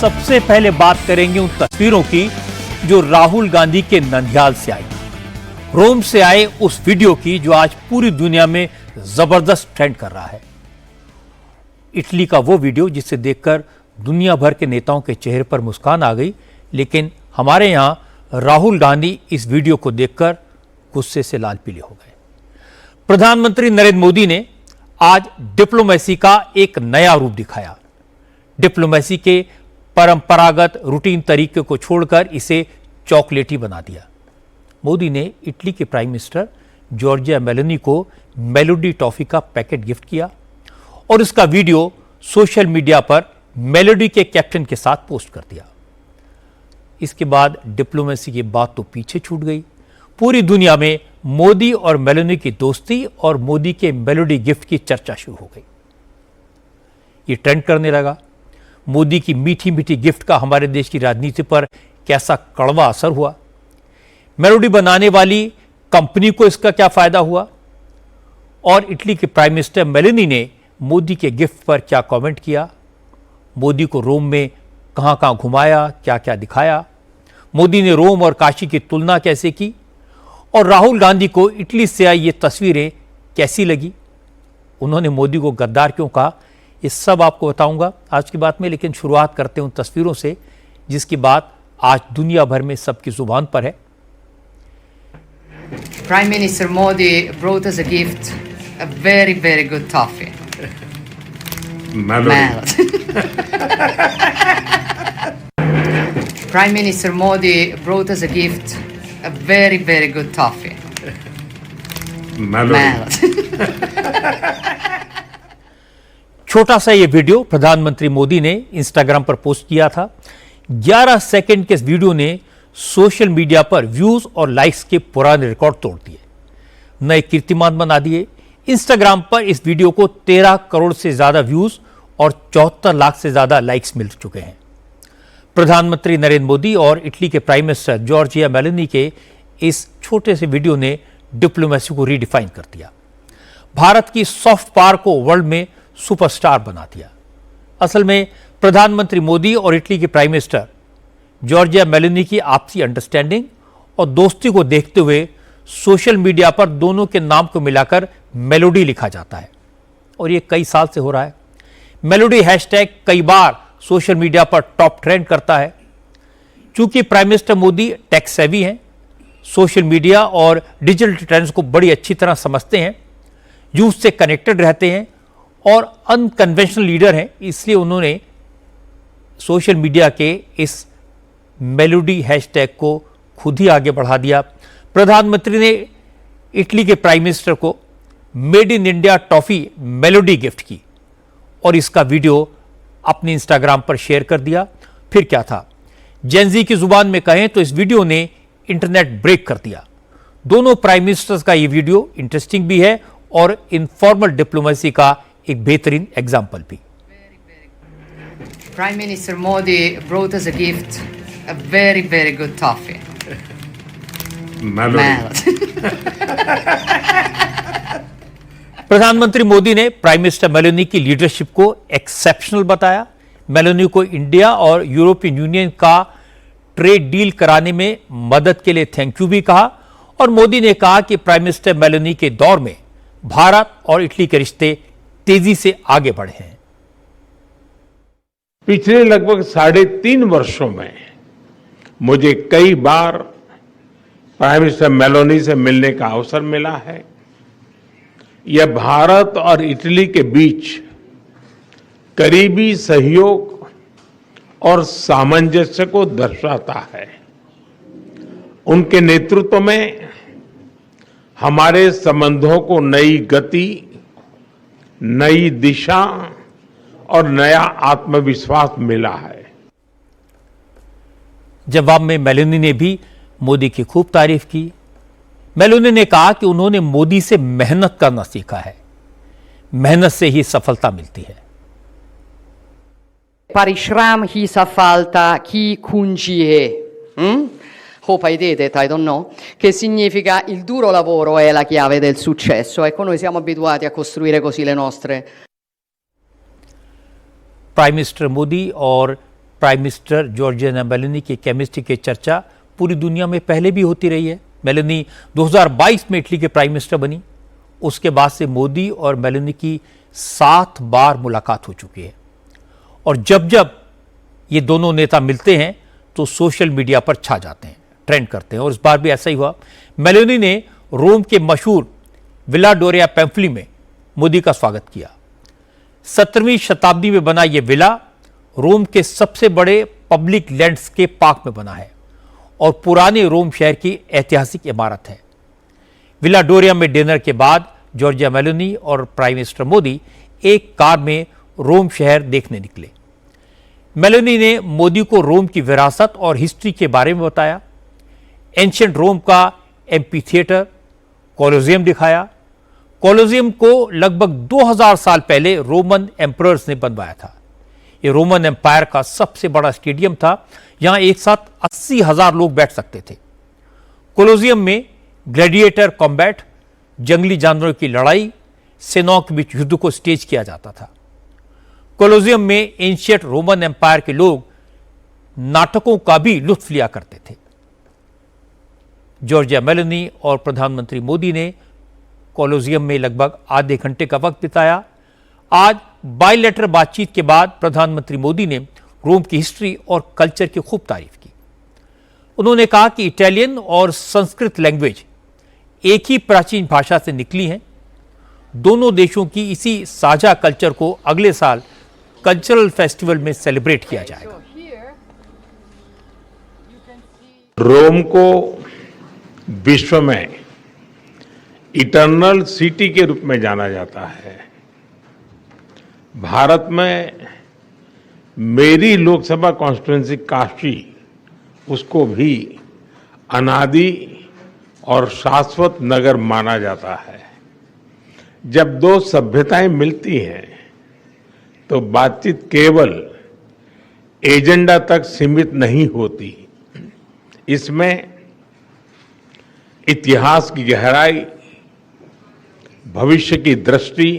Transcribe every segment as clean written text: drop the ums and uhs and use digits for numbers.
सबसे पहले बात करेंगे उन तस्वीरों की जो राहुल गांधी के नंदियाल से आई, रोम से आए उस वीडियो की जो आज पूरी दुनिया में जबरदस्त ट्रेंड कर रहा है। इटली का वो वीडियो जिसे देखकर दुनिया भर के नेताओं के चेहरे पर मुस्कान आ गई, लेकिन हमारे यहां राहुल गांधी इस वीडियो को देखकर गुस्से से लाल पीले हो गए। प्रधानमंत्री नरेंद्र मोदी ने आज डिप्लोमेसी का एक नया रूप दिखाया। डिप्लोमेसी के परंपरागत रूटीन तरीके को छोड़कर इसे चॉकलेटी बना दिया। मोदी ने इटली के प्राइम मिनिस्टर जॉर्जिया मेलोनी को मेलोडी टॉफी का पैकेट गिफ्ट किया और इसका वीडियो सोशल मीडिया पर मेलोडी के कैप्शन के साथ पोस्ट कर दिया। इसके बाद डिप्लोमेसी की बात तो पीछे छूट गई। पूरी दुनिया में मोदी और मेलोनी की दोस्ती और मोदी के मेलोडी गिफ्ट की चर्चा शुरू हो गई। ये ट्रेंड करने लगा। मोदी की मीठी मीठी गिफ्ट का हमारे देश की राजनीति पर कैसा कड़वा असर हुआ, मेलोडी बनाने वाली कंपनी को इसका क्या फायदा हुआ, और इटली के प्राइम मिनिस्टर मेलोनी ने मोदी के गिफ्ट पर क्या कमेंट किया, मोदी को रोम में कहां कहां घुमाया, क्या क्या दिखाया, मोदी ने रोम और काशी की तुलना कैसे की, और राहुल गांधी को इटली से आई ये तस्वीरें कैसी लगी, उन्होंने मोदी को गद्दार क्यों कहा, ये सब आपको बताऊंगा आज की बात में। लेकिन शुरुआत करते हैं उन तस्वीरों से जिसकी बात आज दुनिया भर में सबकी जुबान पर है। Prime Minister Modi brought us a gift, a very, very good toffee. Melody. Prime Minister Modi brought us a gift, a very, very good toffee. Melody. छोटा सा ये वीडियो प्रधानमंत्री मोदी ने इंस्टाग्राम पर पोस्ट किया था। 11 सेकंड के इस वीडियो ने सोशल मीडिया पर व्यूज और लाइक्स के पुराने रिकॉर्ड तोड़ दिए, नए कीर्तिमान बना दिए। इंस्टाग्राम पर इस वीडियो को 13 करोड़ से ज्यादा व्यूज और 74 लाख से ज्यादा लाइक्स मिल चुके हैं। प्रधानमंत्री नरेंद्र मोदी और इटली के प्राइम मिनिस्टर जॉर्जिया मेलोनी के इस छोटे से वीडियो ने डिप्लोमेसी को रीडिफाइन कर दिया, भारत की सॉफ्ट पावर को वर्ल्ड में सुपरस्टार बना दिया। असल में प्रधानमंत्री मोदी और इटली के प्राइम मिनिस्टर जॉर्जिया मेलोनी की आपसी अंडरस्टैंडिंग और दोस्ती को देखते हुए सोशल मीडिया पर दोनों के नाम को मिलाकर मेलोडी लिखा जाता है और ये कई साल से हो रहा है। मेलोडी हैशटैग कई बार सोशल मीडिया पर टॉप ट्रेंड करता है। चूंकि prime minister Modi tech savvy हैं, सोशल मीडिया और डिजिटल ट्रेंड्स को बड़ी अच्छी तरह समझते हैं, यूथ से कनेक्टेड रहते हैं और अनकन्वेंशनल लीडर हैं, इसलिए उन्होंने सोशल मीडिया के इस मेलोडी हैशटैग को खुद ही आगे बढ़ा दिया। प्रधानमंत्री ने इटली के प्राइम मिनिस्टर को made in India toffee melody gift की और इसका वीडियो अपने इंस्टाग्राम पर शेयर कर दिया। फिर क्या था, जेनजी की जुबान में कहें तो इस वीडियो ने इंटरनेट ब्रेक कर दिया। दोनों प्राइम मिनिस्टर्स का यह वीडियो इंटरेस्टिंग भी है और इनफॉर्मल डिप्लोमेसी का एक बेहतरीन एग्जाम्पल भी। Prime Minister Modi brought us a gift, a very, very good toffee. Melody. प्रधानमंत्री मोदी ने प्राइम मिनिस्टर मेलोनी की लीडरशिप को एक्सेप्शनल बताया। मेलोनी को इंडिया और यूरोपियन यूनियन का ट्रेड डील कराने में मदद के लिए थैंक यू भी कहा और मोदी ने कहा कि प्राइम मिनिस्टर मेलोनी के दौर में भारत और इटली के रिश्ते तेजी से आगे बढ़े हैं। पिछले लगभग 3.5 वर्षों में मुझे कई बार प्राइम मिनिस्टर मेलोनी से मिलने का अवसर मिला है। यह भारत और इटली के बीच करीबी सहयोग और सामंजस्य को दर्शाता है। उनके नेतृत्व में हमारे संबंधों को नई गति, नई दिशा और नया आत्मविश्वास मिला है। जवाब में मेलोनी ने भी मोदी की खूब तारीफ की। मेलोनी ने कहा कि उन्होंने मोदी से मेहनत करना सीखा है, मेहनत से ही सफलता मिलती है। Parishram chi s'affalta, chi cungie. Hope I did it, I don't know. Che significa il duro lavoro è la chiave del successo. Ecco, noi siamo abituati a costruire così le nostre. Prime minister Modi और prime minister Giorgia Meloni की chemistry की चर्चा पूरी दुनिया में पहले भी होती रही है। मेलोनी 2022 में इटली के प्राइम मिनिस्टर बनी। उसके बाद से मोदी और मेलोनी की 7 बार मुलाकात हो चुकी है और जब जब ये दोनों नेता मिलते हैं तो सोशल मीडिया पर छा जाते हैं, ट्रेंड करते हैं और इस बार भी ऐसा ही हुआ। मेलोनी ने रोम के मशहूर विला डोरिया पैम्फली में मोदी का स्वागत किया। 17वीं शताब्दी में बना यह विला रोम के सबसे बड़े पब्लिक लैंडस्केप पार्क में बना है और पुराने रोम शहर की ऐतिहासिक इमारत है। विला डोरिया में डिनर के बाद जॉर्जिया मेलोनी और प्राइम मिनिस्टर मोदी एक कार में रोम शहर देखने निकले। मेलोनी ने मोदी को रोम की विरासत और हिस्ट्री के बारे में बताया। एंशिएंट रोम का एम्पी थिएटर, कोलोजियम दिखाया। कोलोजियम को लगभग 2000 साल पहले रोमन एम्परर्स ने बनवाया था। यह रोमन एम्पायर का सबसे बड़ा स्टेडियम था। यहां एक साथ 80,000 लोग बैठ सकते थे। कोलोजियम में ग्लैडिएटर कॉम्बैट, जंगली जानवरों की लड़ाई, सेनाओं के बीच युद्ध को स्टेज किया जाता था। कोलोजियम में एंशिएंट रोमन एम्पायर के लोग नाटकों का भी लुत्फ लिया करते थे। जॉर्जिया मेलोनी और प्रधानमंत्री मोदी ने कोलोजियम में लगभग आधे घंटे का वक्त बिताया। आज बायलैटरल बातचीत के बाद प्रधानमंत्री मोदी ने रोम की हिस्ट्री और कल्चर की खूब तारीफ की। उन्होंने कहा कि इटालियन और संस्कृत लैंग्वेज एक ही प्राचीन भाषा से निकली हैं। दोनों देशों की इसी साझा कल्चर को अगले साल कल्चरल फेस्टिवल में सेलिब्रेट किया जाएगा। रोम को विश्व में इटर्नल सिटी के रूप में जाना जाता है। भारत में मेरी लोकसभा कॉन्स्टिट्यूंसी काशी, उसको भी अनादि और शाश्वत नगर माना जाता है। जब दो सभ्यताएं मिलती हैं तो बातचीत केवल एजेंडा तक सीमित नहीं होती। इसमें इतिहास की गहराई, भविष्य की दृष्टि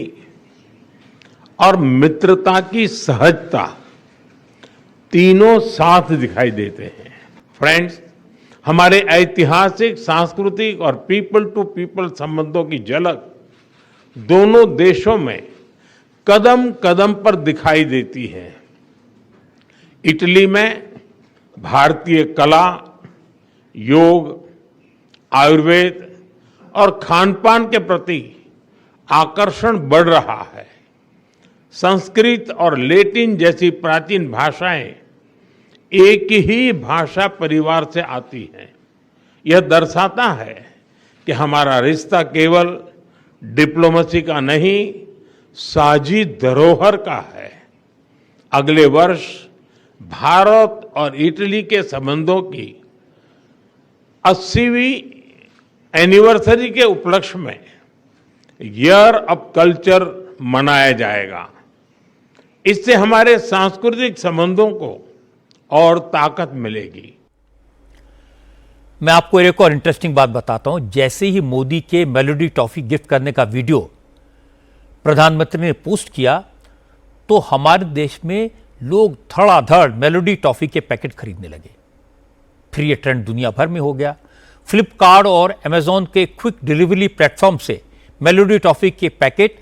और मित्रता की सहजता तीनों साथ दिखाई देते हैं। फ्रेंड्स, हमारे ऐतिहासिक, सांस्कृतिक और पीपल टू पीपल संबंधों की झलक दोनों देशों में कदम कदम पर दिखाई देती है। इटली में भारतीय कला, योग, आयुर्वेद और खानपान के प्रति आकर्षण बढ़ रहा है। संस्कृत और लैटिन जैसी प्राचीन भाषाएं एक ही भाषा परिवार से आती हैं। यह दर्शाता है कि हमारा रिश्ता केवल डिप्लोमेसी का नहीं, साझी धरोहर का है। अगले वर्ष भारत और इटली के संबंधों की 80वीं एनिवर्सरी के उपलक्ष्य में ईयर ऑफ कल्चर मनाया जाएगा। इससे हमारे सांस्कृतिक संबंधों को और ताकत मिलेगी। मैं आपको एक और इंटरेस्टिंग बात बताता हूं। जैसे ही मोदी के मेलोडी टॉफी गिफ्ट करने का वीडियो प्रधानमंत्री ने पोस्ट किया तो हमारे देश में लोग धड़ाधड़ मेलोडी टॉफी के पैकेट खरीदने लगे। फिर यह ट्रेंड दुनिया भर में हो गया। फ्लिपकार्ट और अमेजॉन के क्विक डिलीवरी प्लेटफॉर्म से मेलोडी टॉफी के पैकेट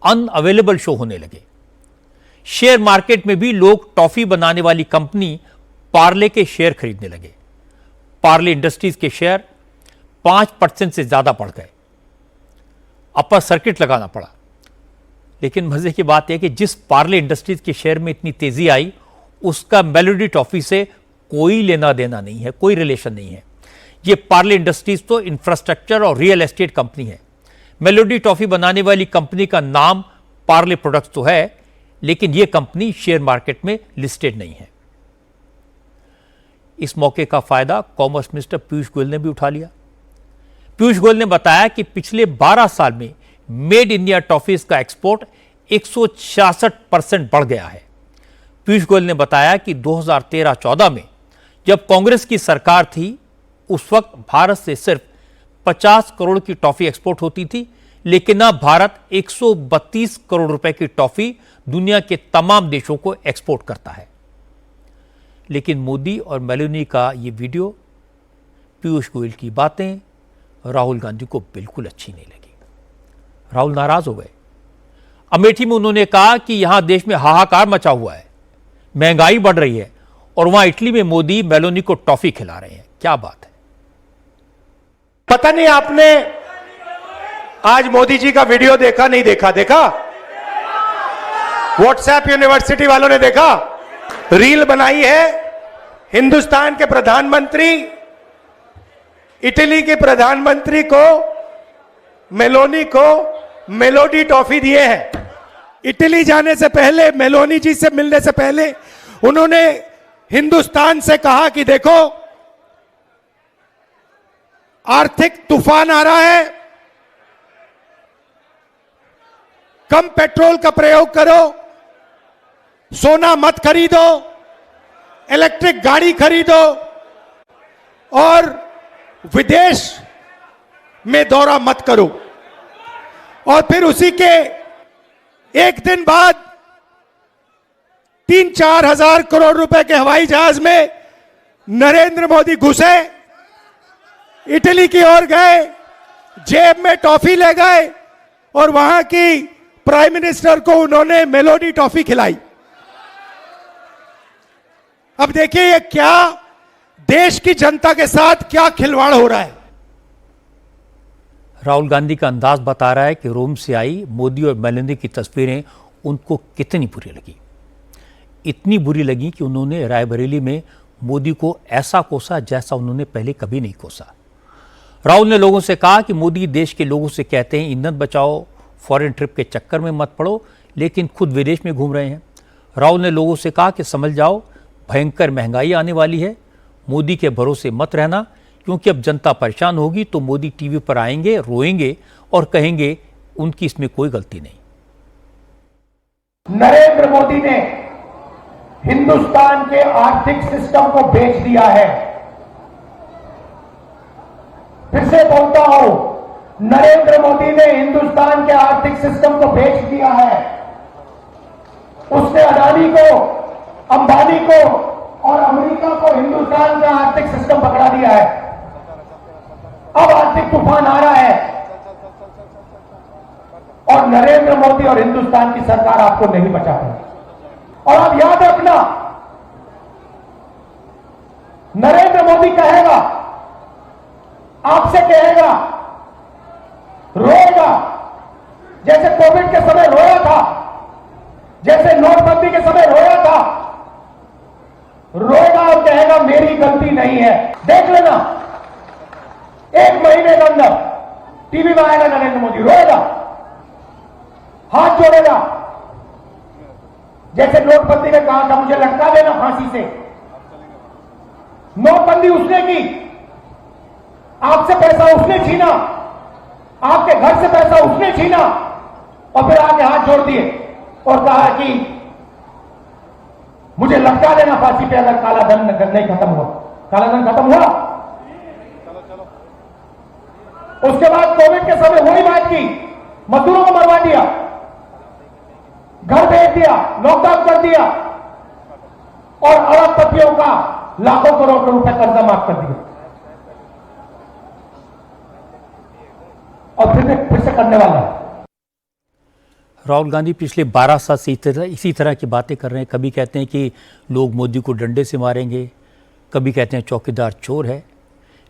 अनअवेलेबल शो होने लगे। शेयर मार्केट में भी लोग टॉफी बनाने वाली कंपनी पार्ले के शेयर खरीदने लगे। पार्ले इंडस्ट्रीज के शेयर 5% से ज्यादा बढ़ गए। अपर सर्किट लगाना पड़ा। लेकिन मजे की बात यह कि जिस पार्ले इंडस्ट्रीज के शेयर में इतनी तेजी आई, उसका मेलोडी टॉफी से कोई लेना देना नहीं है, कोई रिलेशन नहीं है। ये पार्ले इंडस्ट्रीज तो इंफ्रास्ट्रक्चर और रियल एस्टेट कंपनी है। मेलोडी टॉफी बनाने वाली कंपनी का नाम पार्ले प्रोडक्ट्स तो है, लेकिन यह कंपनी शेयर मार्केट में लिस्टेड नहीं है। इस मौके का फायदा कॉमर्स मिनिस्टर पीयूष गोयल ने भी उठा लिया। पीयूष गोयल ने बताया कि पिछले 12 साल में मेड इंडिया टॉफीज का एक्सपोर्ट 166% बढ़ गया है। पीयूष गोयल ने बताया कि 2013-14 में जब कांग्रेस की सरकार थी, उस वक्त भारत से सिर्फ 50 करोड़ की टॉफी एक्सपोर्ट होती थी, लेकिन अब भारत 132 करोड़ रुपए की टॉफी दुनिया के तमाम देशों को एक्सपोर्ट करता है। लेकिन मोदी और मेलोनी का ये वीडियो, पीयूष गोयल की बातें राहुल गांधी को बिल्कुल अच्छी नहीं लगी। राहुल नाराज हो गए। अमेठी में उन्होंने कहा कि यहां देश में हाहाकार मचा हुआ है, महंगाई बढ़ रही है, और वहां इटली में मोदी मेलोनी को टॉफी खिला रहे हैं। क्या बात है। पता नहीं आपने आज मोदी जी का वीडियो देखा नहीं देखा? देखा? व्हाट्सएप यूनिवर्सिटी वालों ने देखा? रील बनाई है, हिंदुस्तान के प्रधानमंत्री इटली के प्रधानमंत्री को, मेलोनी को मेलोडी टॉफी दिए हैं। इटली जाने से पहले, मेलोनी जी से मिलने से पहले उन्होंने हिंदुस्तान से कहा कि देखो आर्थिक तूफान आ रहा है, कम पेट्रोल का प्रयोग करो, सोना मत खरीदो, इलेक्ट्रिक गाड़ी खरीदो और विदेश में दौरा मत करो। और फिर उसी के एक दिन बाद 3-4 हजार करोड़ रुपए के हवाई जहाज में नरेंद्र मोदी घुसे, इटली की ओर गए, जेब में टॉफी ले गए और वहां की प्राइम मिनिस्टर को उन्होंने मेलोडी टॉफी खिलाई। अब देखिए ये क्या देश की जनता के साथ क्या खिलवाड़ हो रहा है। राहुल गांधी का अंदाज बता रहा है कि रोम से आई मोदी और मेलोनी की तस्वीरें उनको कितनी बुरी लगी। इतनी बुरी लगी कि उन्होंने रायबरेली में मोदी को ऐसा कोसा जैसा उन्होंने पहले कभी नहीं कोसा। राहुल ने लोगों से कहा कि मोदी देश के लोगों से कहते हैं ईंधन बचाओ, फॉरेन ट्रिप के चक्कर में मत पड़ो, लेकिन खुद विदेश में घूम रहे हैं। राहुल ने लोगों से कहा कि समझ जाओ भयंकर महंगाई आने वाली है, मोदी के भरोसे मत रहना, क्योंकि अब जनता परेशान होगी तो मोदी टीवी पर आएंगे, रोएंगे और कहेंगे उनकी इसमें कोई गलती नहीं। नरेंद्र मोदी ने हिंदुस्तान के आर्थिक सिस्टम को बेच दिया है। फिर से बोलता हूं, नरेंद्र मोदी ने हिंदुस्तान के आर्थिक सिस्टम को बेच दिया है। उसने अडानी को, अंबानी को और अमेरिका को हिंदुस्तान का आर्थिक सिस्टम पकड़ा दिया है। अब आर्थिक तूफान आ रहा है और नरेंद्र मोदी और हिंदुस्तान की सरकार आपको नहीं बचा पाई। और आप याद रखना, नरेंद्र मोदी कहेगा, आपसे कहेगा, रोएगा, जैसे कोविड के समय रोया था, जैसे नोटबंदी के समय रोया था, रोएगा और कहेगा मेरी गलती नहीं है। देख लेना, 1 महीने के अंदर टीवी में आएगा नरेंद्र मोदी, रोएगा, हाथ जोड़ेगा, जैसे नोटबंदी ने कहा था मुझे लटका देना फांसी से। नोटबंदी उसने की, आपसे पैसा उसने छीना, आपके घर से पैसा उसने छीना और फिर आके हाथ जोड़ दिए और कहा कि मुझे लटका देना फांसी पे अगर काला धन नहीं खत्म हुआ। काला धन खत्म हुआ? उसके बाद कोविड के समय वही बात की, मजदूरों को मरवा दिया, घर भेज दिया, लॉकडाउन कर दिया और अरबपतियों का लाखों करोड़ रुपए कर्जा माफ कर दिया। और फिर से करने वाला है। राहुल गांधी पिछले 12 साल से इसी तरह की बातें कर रहे हैं। कभी कहते हैं कि लोग मोदी को डंडे से मारेंगे, कभी कहते हैं चौकीदार चोर है।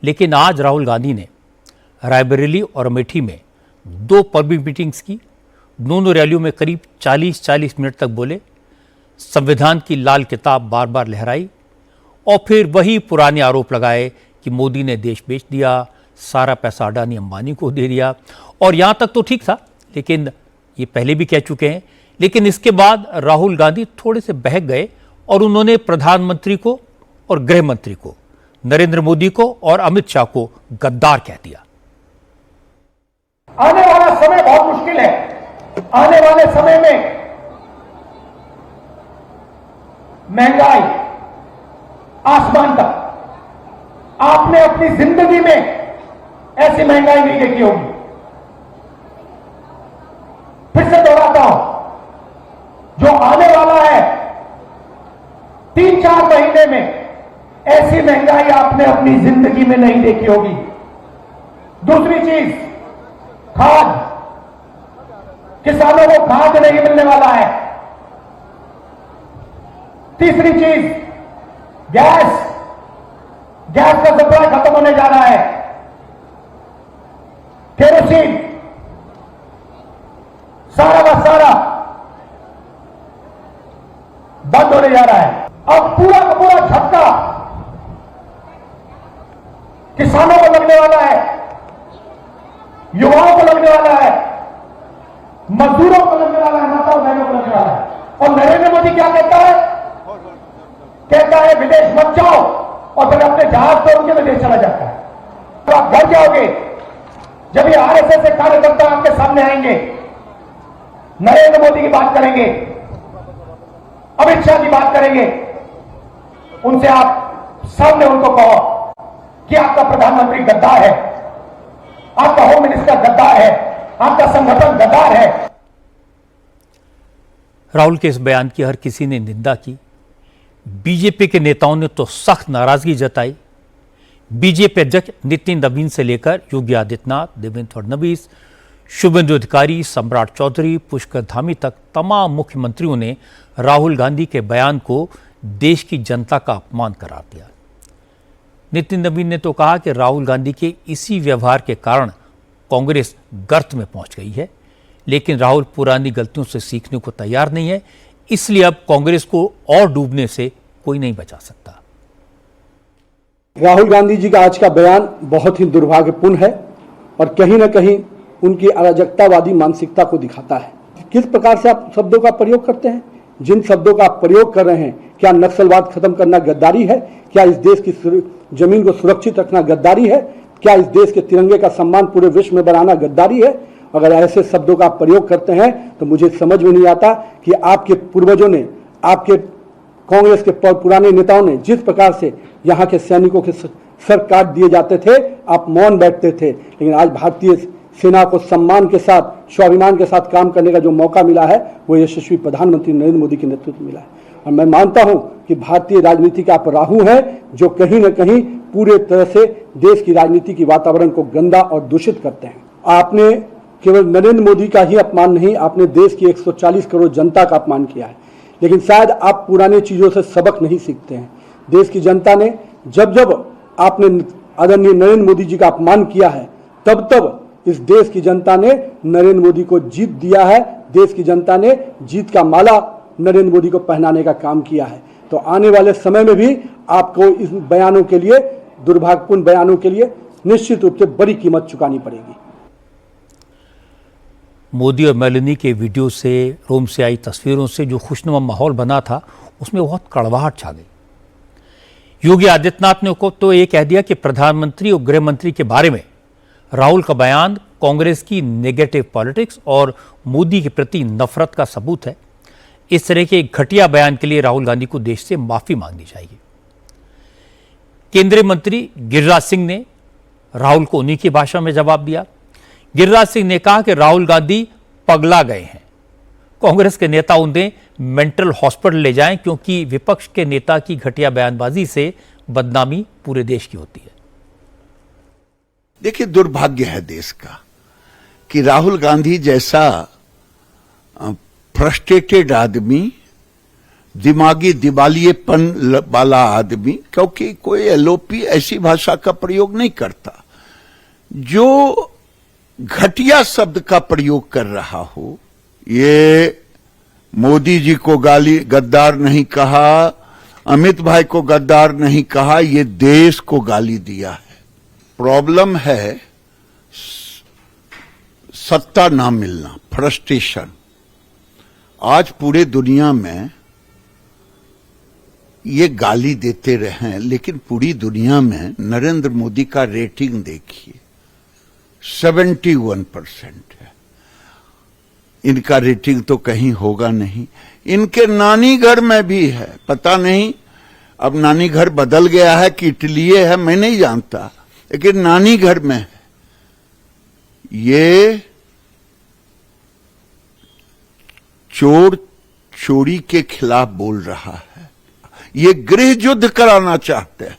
लेकिन आज राहुल गांधी ने रायबरेली और अमेठी में 2 पब्लिक मीटिंग्स की, दोनों रैलियों में करीब 40-40 मिनट तक बोले, संविधान की लाल किताब बार बार लहराई और फिर वही पुराने आरोप लगाए कि मोदी ने देश बेच दिया, सारा पैसा अडानी अंबानी को दे दिया। और यहाँ तक तो ठीक था, लेकिन ये पहले भी कह चुके हैं। लेकिन इसके बाद राहुल गांधी थोड़े से बहक गए और उन्होंने प्रधानमंत्री को और गृह मंत्री को, नरेंद्र मोदी को और अमित शाह को गद्दार कह दिया। आने वाला समय बहुत मुश्किल है। आने वाले समय में महंगाई आसमान तक, आपने अपनी जिंदगी में ऐसी महंगाई नहीं देखी होगी। फिर से दोहराता हूं, जो आने वाला है 3 3-4 महीने में ऐसी महंगाई आपने अपनी जिंदगी में नहीं देखी होगी। दूसरी चीज, खाद, किसानों को खाद नहीं मिलने वाला है। तीसरी चीज, गैस का सप्लाई खत्म होने जा रहा है। केरोसिन, सारा का सारा बंद होने जा रहा है। अब पूरा का पूरा झटका किसानों को लगने वाला है, युवाओं को लगने वाला है, मजदूरों को लगने वाला है, माताओं बहनों को लगने वाला है। और नरेंद्र मोदी क्या कहता है? कहता है विदेश मत जाओ, और फिर अपने जहाज तोड़ के विदेश चला जाता है। तो आप घर जाओगे, जब ये आरएसएस के कार्यकर्ता आपके सामने आएंगे, नरेंद्र मोदी की बात करेंगे, अमित शाह की बात करेंगे, उनसे आप सामने उनको कहो कि आपका प्रधानमंत्री गद्दार है, आपका होम मिनिस्टर गद्दार है, आपका संगठन गद्दार है। राहुल के इस बयान की हर किसी ने निंदा की। बीजेपी के नेताओं ने तो सख्त नाराजगी जताई। बीजेपी अध्यक्ष नितिन नवीन से लेकर योगी आदित्यनाथ, देवेंद्र फडणवीस, शुभेंदु अधिकारी, सम्राट चौधरी, पुष्कर धामी तक तमाम मुख्यमंत्रियों ने राहुल गांधी के बयान को देश की जनता का अपमान करार दिया। नितिन नवीन ने तो कहा कि राहुल गांधी के इसी व्यवहार के कारण कांग्रेस गर्त में पहुंच गई है, लेकिन राहुल पुरानी गलतियों से सीखने को तैयार नहीं है, इसलिए अब कांग्रेस को और डूबने से कोई नहीं बचा सकता। राहुल गांधी जी का आज का बयान बहुत ही दुर्भाग्यपूर्ण है और कहीं ना कहीं उनकी अराजकतावादी मानसिकता को दिखाता है। किस प्रकार से आप शब्दों का प्रयोग करते हैं, जिन शब्दों का आप प्रयोग कर रहे हैं, क्या नक्सलवाद खत्म करना गद्दारी है? क्या इस देश की जमीन को सुरक्षित रखना गद्दारी है? क्या इस देश के तिरंगे का सम्मान पूरे विश्व में बढ़ाना गद्दारी है? अगर ऐसे शब्दों का प्रयोग करते हैं तो मुझे समझ में नहीं आता कि आपके पूर्वजों ने, आपके कांग्रेस के पुराने नेताओं ने जिस प्रकार से यहाँ के सैनिकों के सर काट दिए जाते थे, आप मौन बैठते थे, लेकिन आज भारतीय सेना को सम्मान के साथ, स्वाभिमान के साथ काम करने का जो मौका मिला है वो यशस्वी प्रधानमंत्री नरेंद्र मोदी के नेतृत्व में मिला है। और मैं मानता हूं कि भारतीय राजनीति के आप राहु हैं जो कहीं न कहीं पूरे तरह से देश की राजनीति की वातावरण को गंदा और दूषित करते हैं। आपने केवल नरेंद्र मोदी का ही अपमान नहीं, आपने देश की 140 करोड़ जनता का अपमान किया है। लेकिन शायद आप पुरानी चीजों से सबक नहीं सीखते हैं। देश की जनता ने जब आपने आदरणीय नरेंद्र मोदी जी का अपमान किया है, तब इस देश की जनता ने नरेंद्र मोदी को जीत दिया है। देश की जनता ने जीत का माला नरेंद्र मोदी को पहनाने का काम किया है। तो आने वाले समय में भी आपको इस बयानों के लिए, दुर्भाग्यपूर्ण बयानों के लिए निश्चित रूप से बड़ी कीमत चुकानी पड़ेगी। मोदी और मेलानी के वीडियो से, रोम से आई तस्वीरों से जो खुशनुमा माहौल बना था, उसमें बहुत कड़वाहट छा गई। योगी आदित्यनाथ ने को तो ये कह दिया कि प्रधानमंत्री और गृह मंत्री के बारे में राहुल का बयान कांग्रेस की नेगेटिव पॉलिटिक्स और मोदी के प्रति नफरत का सबूत है। इस तरह के घटिया बयान के लिए राहुल गांधी को देश से माफी मांगनी चाहिए। केंद्रीय मंत्री गिरिराज सिंह ने राहुल को उन्हीं की भाषा में जवाब दिया। गिरिराज सिंह ने कहा कि राहुल गांधी पगला गए हैं, कांग्रेस के नेता उन्हें मेंटल हॉस्पिटल ले जाएं, क्योंकि विपक्ष के नेता की घटिया बयानबाजी से बदनामी पूरे देश की होती है। देखिए, दुर्भाग्य है देश का कि राहुल गांधी जैसा फ्रस्ट्रेटेड आदमी, दिमागी दिवालियेपन वाला आदमी, क्योंकि कोई एलओपी ऐसी भाषा का प्रयोग नहीं करता, जो घटिया शब्द का प्रयोग कर रहा हो। ये मोदी जी को गाली गद्दार नहीं कहा, अमित भाई को गद्दार नहीं कहा, ये देश को गाली दिया है। प्रॉब्लम है सत्ता ना मिलना, फ्रस्ट्रेशन। आज पूरे दुनिया में ये गाली देते रहे, लेकिन पूरी दुनिया में नरेंद्र मोदी का रेटिंग देखिए, 71% है। इनका रेटिंग तो कहीं होगा नहीं। इनके नानी घर में भी है, पता नहीं अब नानी घर बदल गया है कि इटली है, मैं नहीं जानता, लेकिन नानी घर में है। ये चोर चोरी के खिलाफ बोल रहा है। ये गृह युद्ध कराना चाहते हैं,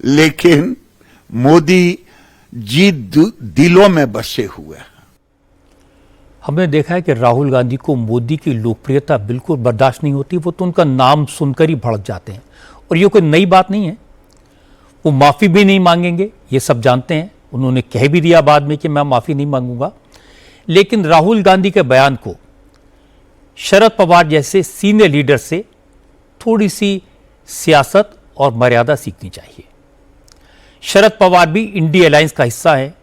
लेकिन मोदी जी दिलों में बसे हुए हैं। हमने देखा है कि राहुल गांधी को मोदी की लोकप्रियता बिल्कुल बर्दाश्त नहीं होती। वो तो उनका नाम सुनकर ही भड़क जाते हैं, और ये कोई नई बात नहीं है। वो माफ़ी भी नहीं मांगेंगे, ये सब जानते हैं। उन्होंने कह भी दिया बाद में कि मैं माफ़ी नहीं मांगूंगा। लेकिन राहुल गांधी के बयान को शरद पवार जैसे सीनियर लीडर से थोड़ी सी सियासत और मर्यादा सीखनी चाहिए। शरद पवार भी इंडिया अलायंस का हिस्सा है,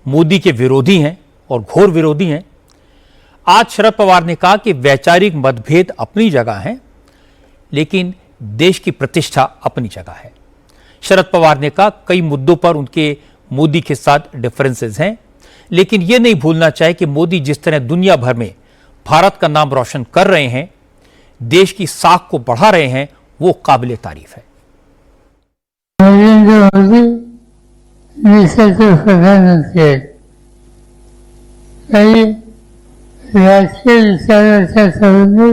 मोदी के विरोधी हैं और घोर विरोधी हैं। आज शरद पवार ने कहा कि वैचारिक मतभेद अपनी जगह हैं, लेकिन देश की प्रतिष्ठा अपनी जगह है। शरद पवार ने कहा कई मुद्दों पर उनके मोदी के साथ डिफरेंसेस हैं, लेकिन यह नहीं भूलना चाहिए कि मोदी जिस तरह दुनिया भर में भारत का नाम रोशन कर रहे हैं, देश की साख को बढ़ा रहे हैं, वो काबिले तारीफ है। नरेंद्र मोदी निःशस्त्र प्रधानमंत्री है। कई राष्ट्रीय विचार रक्षा संबंधी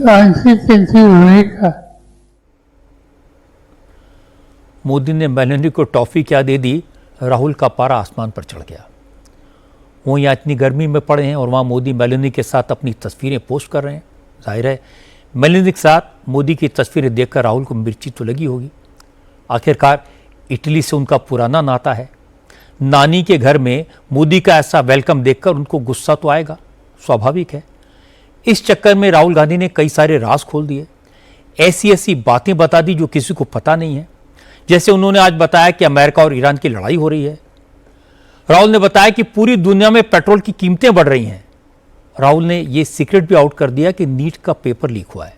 आंशिक चिंतित भूमिका। मोदी ने मेलानी को टॉफी क्या दे दी, राहुल का पारा आसमान पर चढ़ गया। वो यहाँ इतनी गर्मी में पड़े हैं और वहाँ मोदी मेलानी के साथ अपनी तस्वीरें पोस्ट कर रहे हैं। जाहिर है मेलानी के साथ मोदी की तस्वीरें देखकर राहुल को मिर्ची तो लगी होगी। आखिरकार इटली से उनका पुराना नाता है। नानी के घर में मोदी का ऐसा वेलकम देखकर उनको गुस्सा तो आएगा, स्वाभाविक है। इस चक्कर में राहुल गांधी ने कई सारे राज खोल दिए, ऐसी ऐसी बातें बता दी जो किसी को पता नहीं है। जैसे उन्होंने आज बताया कि अमेरिका और ईरान की लड़ाई हो रही है। राहुल ने बताया कि पूरी दुनिया में पेट्रोल की कीमतें बढ़ रही हैं। राहुल ने यह सीक्रेट भी आउट कर दिया कि नीट का पेपर लीक हुआ है।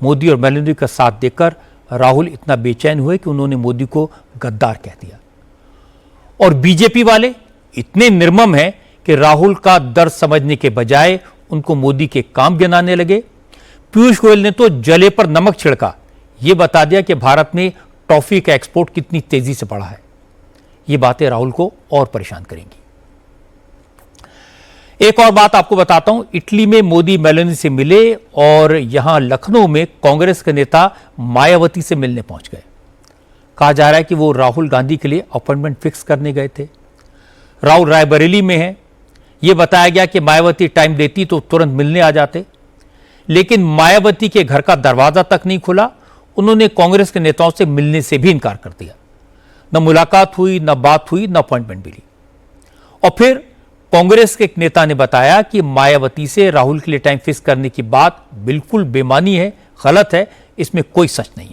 मोदी और मेलानी का साथ देकर राहुल इतना बेचैन हुए कि उन्होंने मोदी को गद्दार कह दिया। और बीजेपी वाले इतने निर्मम हैं कि राहुल का दर्द समझने के बजाय उनको मोदी के काम गिनाने लगे। पीयूष गोयल ने तो जले पर नमक छिड़का, यह बता दिया कि भारत में टॉफी का एक्सपोर्ट कितनी तेजी से बढ़ा है। ये बातें राहुल को और परेशान करेंगी। एक और बात आपको बताता हूं, इटली में मोदी मेलानी से मिले और यहां लखनऊ में कांग्रेस के नेता मायावती से मिलने पहुंच गए। कहा जा रहा है कि वो राहुल गांधी के लिए अपॉइंटमेंट फिक्स करने गए थे। राहुल रायबरेली में है। यह बताया गया कि मायावती टाइम देती तो तुरंत मिलने आ जाते, लेकिन मायावती के घर का दरवाजा तक नहीं खुला। उन्होंने कांग्रेस के नेताओं से मिलने से भी इनकार कर दिया। न मुलाकात हुई, न बात हुई, न अपॉइंटमेंट मिली। और फिर कांग्रेस के एक नेता ने बताया कि मायावती से राहुल के लिए टाइम फिक्स करने की बात बिल्कुल बेमानी है, गलत है, इसमें कोई सच नहीं है।